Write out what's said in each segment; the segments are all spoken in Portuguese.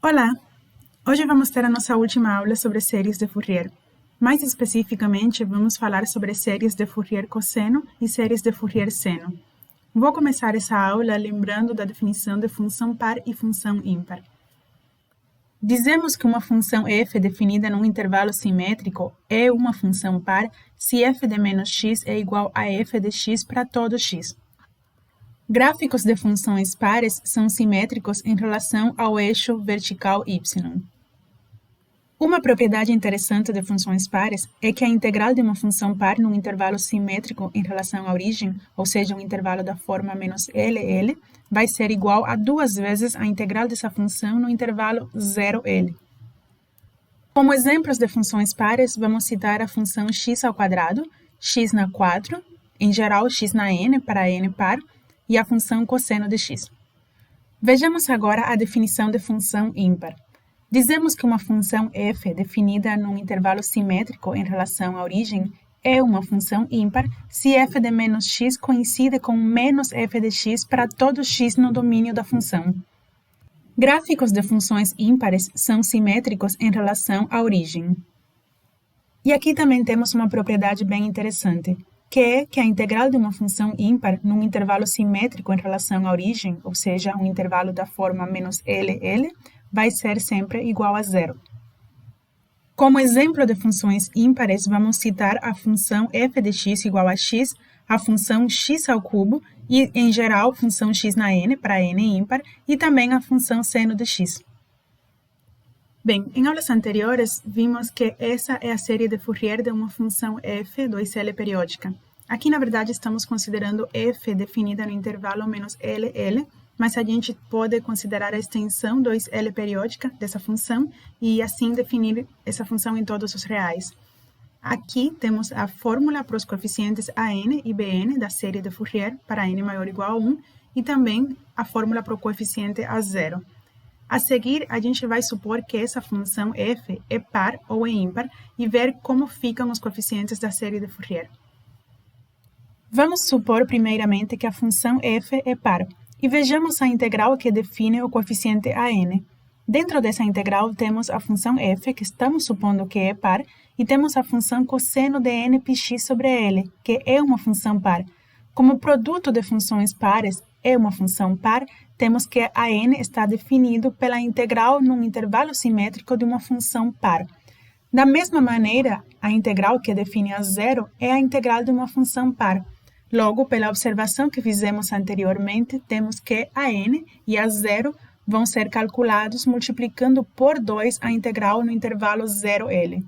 Olá! Hoje vamos ter a nossa última aula sobre séries de Fourier. Mais especificamente, vamos falar sobre séries de Fourier cosseno e séries de Fourier seno. Vou começar essa aula lembrando da definição de função par e função ímpar. Dizemos que uma função f definida num intervalo simétrico é uma função par se f de menos x é igual a f de x para todo x. Gráficos de funções pares são simétricos em relação ao eixo vertical y. Uma propriedade interessante de funções pares é que a integral de uma função par num intervalo simétrico em relação à origem, ou seja, um intervalo da forma menos LL, vai ser igual a 2 vezes a integral dessa função no intervalo 0L. Como exemplos de funções pares, vamos citar a função x², x na 4, em geral x na n para n par, e a função cosseno de x. Vejamos agora a definição de função ímpar. Dizemos que uma função f definida num intervalo simétrico em relação à origem é uma função ímpar se f de menos x coincide com menos f de x para todo x no domínio da função. Gráficos de funções ímpares são simétricos em relação à origem. E aqui também temos uma propriedade bem interessante, que é que a integral de uma função ímpar num intervalo simétrico em relação à origem, ou seja, um intervalo da forma menos LL, vai ser sempre igual a zero. Como exemplo de funções ímpares, vamos citar a função f de x igual a x, a função x² e, em geral, a função x na n para n ímpar e também a função seno de x. Bem, em aulas anteriores, vimos que essa é a série de Fourier de uma função f 2L periódica. Aqui, na verdade, estamos considerando f definida no intervalo menos LL, mas a gente pode considerar a extensão 2L periódica dessa função e, assim, definir essa função em todos os reais. Aqui temos a fórmula para os coeficientes an e bn da série de Fourier para n maior ou igual a 1 e também a fórmula para o coeficiente a0. A seguir, a gente vai supor que essa função f é par ou é ímpar e ver como ficam os coeficientes da série de Fourier. Vamos supor primeiramente que a função f é par e vejamos a integral que define o coeficiente an. Dentro dessa integral temos a função f, que estamos supondo que é par, e temos a função cosseno de nπx sobre L, que é uma função par. Como o produto de funções pares é uma função par, temos que a n está definido pela integral num intervalo simétrico de uma função par. Da mesma maneira, a integral que define a zero é a integral de uma função par. Logo, pela observação que fizemos anteriormente, temos que a n e a zero vão ser calculados multiplicando por 2 a integral no intervalo 0L.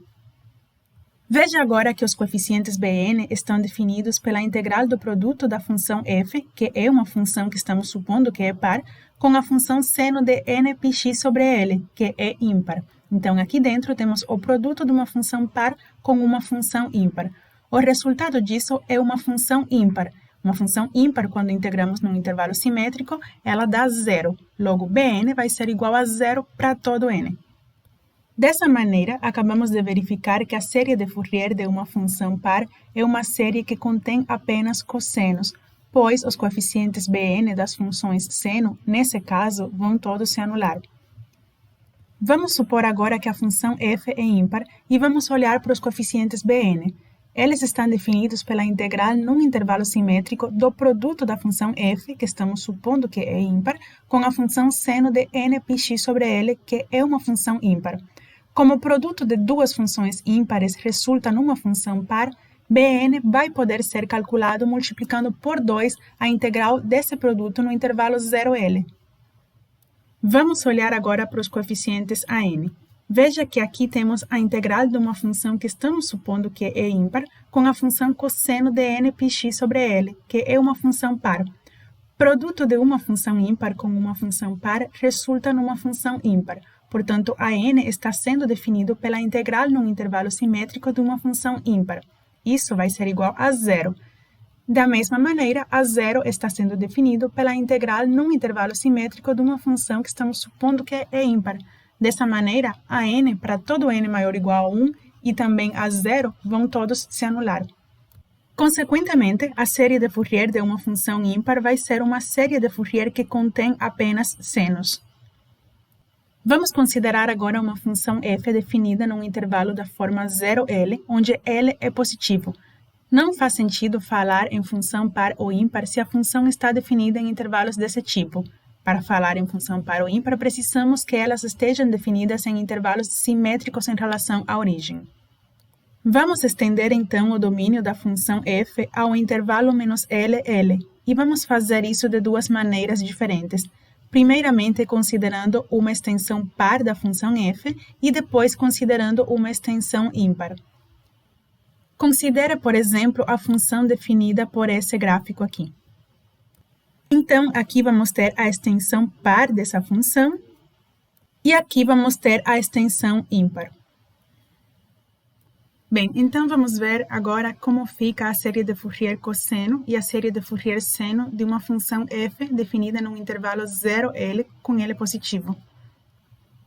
Veja agora que os coeficientes bn estão definidos pela integral do produto da função f, que é uma função que estamos supondo que é par, com a função seno de nπx sobre L, que é ímpar. Então, aqui dentro temos o produto de uma função par com uma função ímpar. O resultado disso é uma função ímpar. Uma função ímpar, quando integramos num intervalo simétrico, ela dá zero. Logo, bn vai ser igual a zero para todo n. Dessa maneira, acabamos de verificar que a série de Fourier de uma função par é uma série que contém apenas cossenos, pois os coeficientes bn das funções seno, nesse caso, vão todos se anular. Vamos supor agora que a função f é ímpar e vamos olhar para os coeficientes bn. Eles estão definidos pela integral num intervalo simétrico do produto da função f, que estamos supondo que é ímpar, com a função seno de nπx sobre L, que é uma função ímpar. Como o produto de duas funções ímpares resulta numa função par, bn vai poder ser calculado multiplicando por 2 a integral desse produto no intervalo 0L. Vamos olhar agora para os coeficientes an. Veja que aqui temos a integral de uma função que estamos supondo que é ímpar com a função cosseno de nπx sobre L, que é uma função par. Produto de uma função ímpar com uma função par resulta numa função ímpar. Portanto, a n está sendo definido pela integral num intervalo simétrico de uma função ímpar. Isso vai ser igual a zero. Da mesma maneira, a zero está sendo definido pela integral num intervalo simétrico de uma função que estamos supondo que é ímpar. Dessa maneira, a n para todo n maior ou igual a 1 e também a zero vão todos se anular. Consequentemente, a série de Fourier de uma função ímpar vai ser uma série de Fourier que contém apenas senos. Vamos considerar agora uma função f definida num intervalo da forma 0L, onde L é positivo. Não faz sentido falar em função par ou ímpar se a função está definida em intervalos desse tipo. Para falar em função par ou ímpar, precisamos que elas estejam definidas em intervalos simétricos em relação à origem. Vamos estender então o domínio da função f ao intervalo -LL, e vamos fazer isso de duas maneiras diferentes. Primeiramente, considerando uma extensão par da função f e depois considerando uma extensão ímpar. Considere, por exemplo, a função definida por esse gráfico aqui. Então, aqui vamos ter a extensão par dessa função e aqui vamos ter a extensão ímpar. Bem, então vamos ver agora como fica a série de Fourier cosseno e a série de Fourier seno de uma função f definida num intervalo 0L com L positivo.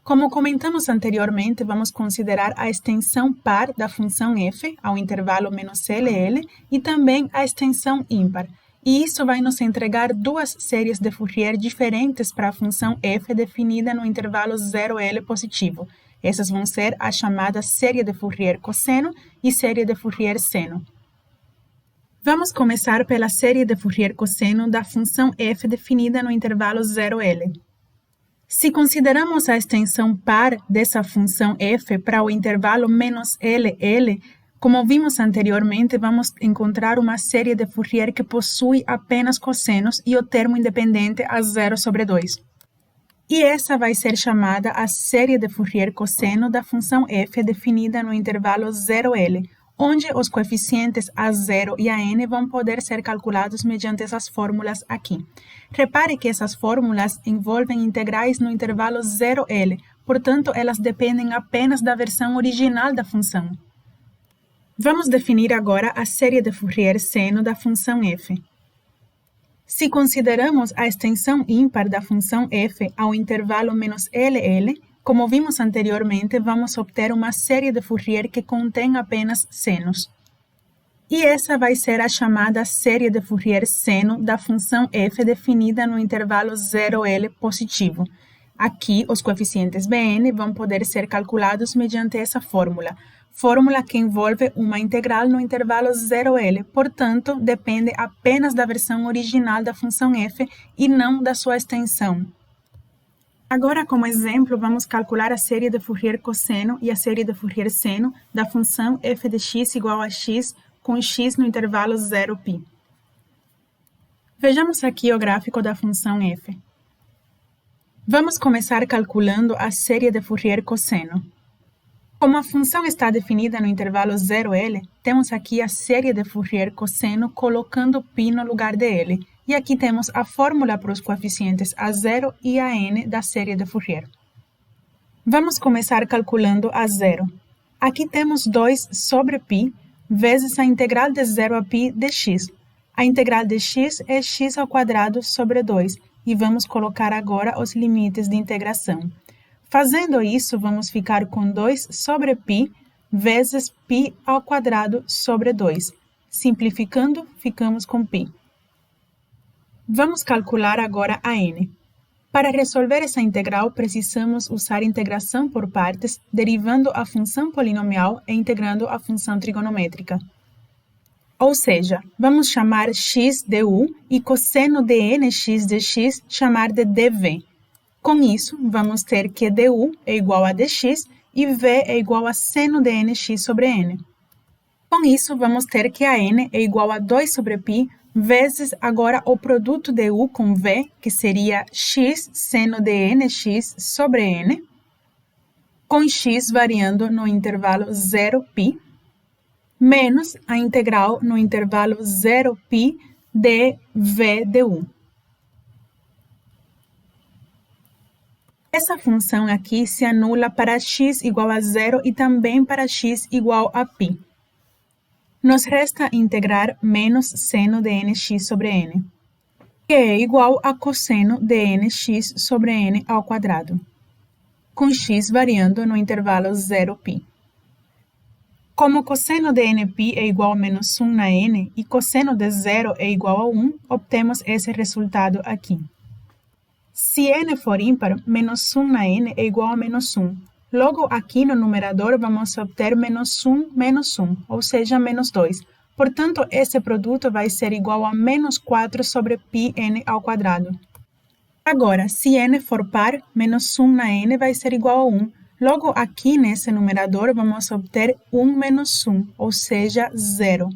Como comentamos anteriormente, vamos considerar a extensão par da função f ao intervalo -LL e também a extensão ímpar. E isso vai nos entregar duas séries de Fourier diferentes para a função f definida no intervalo 0L positivo. Essas vão ser a chamada série de Fourier cosseno e série de Fourier seno. Vamos começar pela série de Fourier cosseno da função f definida no intervalo 0L. Se consideramos a extensão par dessa função f para o intervalo -LL, como vimos anteriormente, vamos encontrar uma série de Fourier que possui apenas cossenos e o termo independente a 0/2. E essa vai ser chamada a série de Fourier cosseno da função f definida no intervalo 0L, onde os coeficientes a0 e a n vão poder ser calculados mediante essas fórmulas aqui. Repare que essas fórmulas envolvem integrais no intervalo 0L, portanto, elas dependem apenas da versão original da função. Vamos definir agora a série de Fourier seno da função f. Se consideramos a extensão ímpar da função f ao intervalo -LL, como vimos anteriormente, vamos obter uma série de Fourier que contém apenas senos. E essa vai ser a chamada série de Fourier seno da função f definida no intervalo 0L positivo. Aqui, os coeficientes Bn vão poder ser calculados mediante essa fórmula que envolve uma integral no intervalo 0L, portanto, depende apenas da versão original da função f e não da sua extensão. Agora, como exemplo, vamos calcular a série de Fourier cosseno e a série de Fourier seno da função f de x igual a x com x no intervalo 0π. Vejamos aqui o gráfico da função f. Vamos começar calculando a série de Fourier cosseno. Como a função está definida no intervalo 0L, temos aqui a série de Fourier cosseno colocando π no lugar de L. E aqui temos a fórmula para os coeficientes a0 e a n da série de Fourier. Vamos começar calculando a0. Aqui temos 2 sobre π vezes a integral de 0 a π de x. A integral de x é x ao quadrado sobre 2. E vamos colocar agora os limites de integração. Fazendo isso, vamos ficar com 2 sobre π vezes π ao quadrado sobre 2. Simplificando, ficamos com π. Vamos calcular agora a n. Para resolver essa integral, precisamos usar integração por partes, derivando a função polinomial e integrando a função trigonométrica. Ou seja, vamos chamar x de u e cosseno de nx de x chamar de dv. Com isso, vamos ter que du é igual a dx e v é igual a seno de nx sobre n. Com isso, vamos ter que a n é igual a 2 sobre π vezes agora o produto de u com v, que seria x seno de nx sobre n, com x variando no intervalo 0π, menos a integral no intervalo 0π de v de u. Essa função aqui se anula para x igual a 0 e também para x igual a π. Nos resta integrar menos seno de nx sobre n, que é igual a cosseno de nx sobre n ao quadrado, com x variando no intervalo 0π. Como cosseno de nπ é igual a menos 1 na n e cosseno de 0 é igual a 1, obtemos esse resultado aqui. Se n for ímpar, menos 1 na n é igual a menos 1. Logo, aqui no numerador, vamos obter menos 1, ou seja, menos 2. Portanto, esse produto vai ser igual a menos 4 sobre πn ao quadrado. Agora, se n for par, menos 1 na n vai ser igual a 1. Logo, aqui nesse numerador, vamos obter 1 menos 1, ou seja, 0.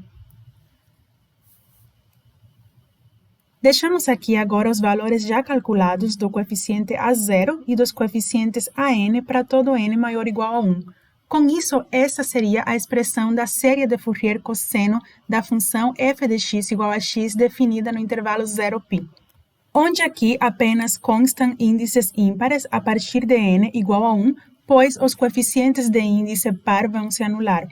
Deixamos aqui agora os valores já calculados do coeficiente a0 e dos coeficientes a n para todo n maior ou igual a 1. Com isso, essa seria a expressão da série de Fourier cosseno da função f de x igual a x definida no intervalo 0π, onde aqui apenas constam índices ímpares a partir de n igual a 1, pois os coeficientes de índice par vão se anular.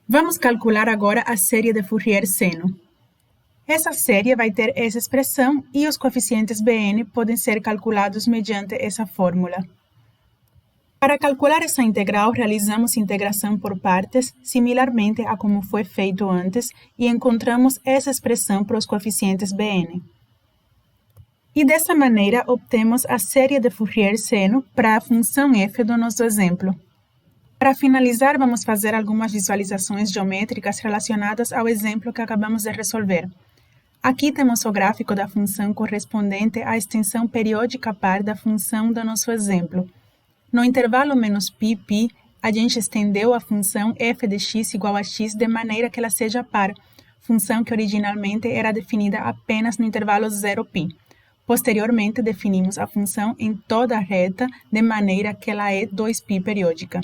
Vamos calcular agora a série de Fourier seno. Essa série vai ter essa expressão e os coeficientes Bn podem ser calculados mediante essa fórmula. Para calcular essa integral, realizamos integração por partes, similarmente a como foi feito antes, e encontramos essa expressão para os coeficientes Bn. E dessa maneira, obtemos a série de Fourier seno para a função f do nosso exemplo. Para finalizar, vamos fazer algumas visualizações geométricas relacionadas ao exemplo que acabamos de resolver. Aqui temos o gráfico da função correspondente à extensão periódica par da função do nosso exemplo. No intervalo menos π, a gente estendeu a função f de x igual a x de maneira que ela seja par, função que originalmente era definida apenas no intervalo 0π. Posteriormente, definimos a função em toda a reta de maneira que ela é 2π periódica.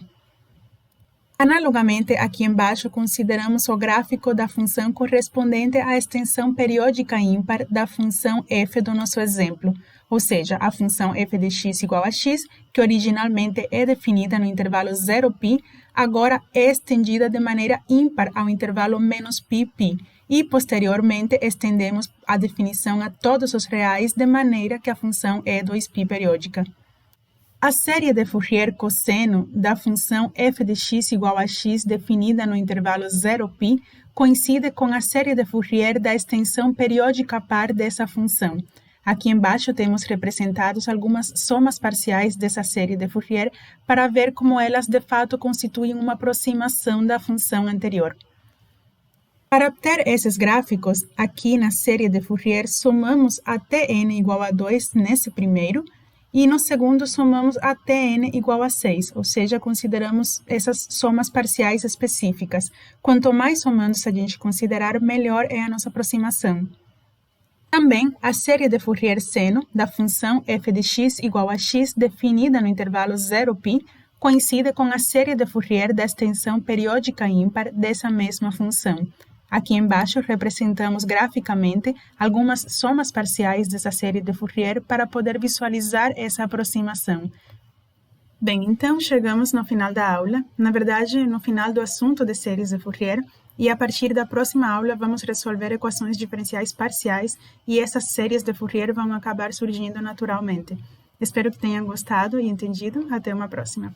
Analogamente, aqui embaixo, consideramos o gráfico da função correspondente à extensão periódica ímpar da função f do nosso exemplo, ou seja, a função f de x igual a x, que originalmente é definida no intervalo 0π, agora é estendida de maneira ímpar ao intervalo menos π, e posteriormente estendemos a definição a todos os reais de maneira que a função é 2π periódica. A série de Fourier cosseno da função f de x igual a x definida no intervalo 0π coincide com a série de Fourier da extensão periódica par dessa função. Aqui embaixo temos representados algumas somas parciais dessa série de Fourier para ver como elas de fato constituem uma aproximação da função anterior. Para obter esses gráficos, aqui na série de Fourier somamos até n igual a 2 nesse primeiro, e no segundo somamos até n igual a 6, ou seja, consideramos essas somas parciais específicas. Quanto mais somandos a gente considerar, melhor é a nossa aproximação. Também, a série de Fourier seno da função f de x igual a x definida no intervalo 0π coincide com a série de Fourier da extensão periódica ímpar dessa mesma função. Aqui embaixo representamos graficamente algumas somas parciais dessa série de Fourier para poder visualizar essa aproximação. Bem, então chegamos no final da aula, na verdade no final do assunto de séries de Fourier, e a partir da próxima aula vamos resolver equações diferenciais parciais e essas séries de Fourier vão acabar surgindo naturalmente. Espero que tenham gostado e entendido. Até uma próxima.